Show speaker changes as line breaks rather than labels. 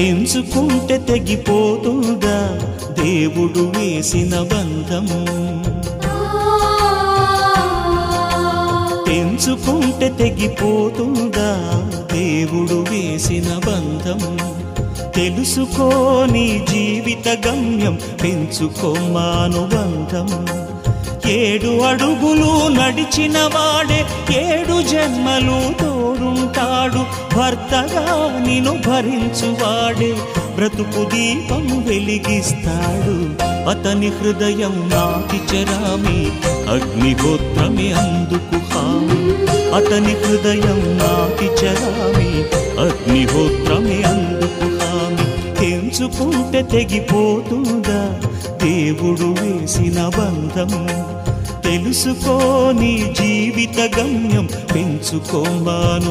తెంచుకుంటే తెగిపోతుందా దేవుడు వేసిన బంధం తెంచుకుంటే తెగిపోతుందా దేవుడు వేసిన బంధం తెలుసుకోని జీవిత గమ్యం పెంచుకోమానుబంధం 7 అడుగులు నడిచిన వాడే 7 జన్మలు తోడుంటాడు భర్తగా నిన్ను భరించువాడే బ్రతుకు దీపం వెలిగిస్తాడు అతని హృదయం నాటి చెరామి అగ్నిహోత్రమే అందుకు హామీ అతని హృదయం నాటి చెరామి అగ్నిహోత్రమే అందుకు హామీ తెంచుకుంటే తెగిపోతుందా దేవుడు వేసిన బంధం తెలుసుకోని జీవిత గమ్యం పెంచుకోమానుబంధం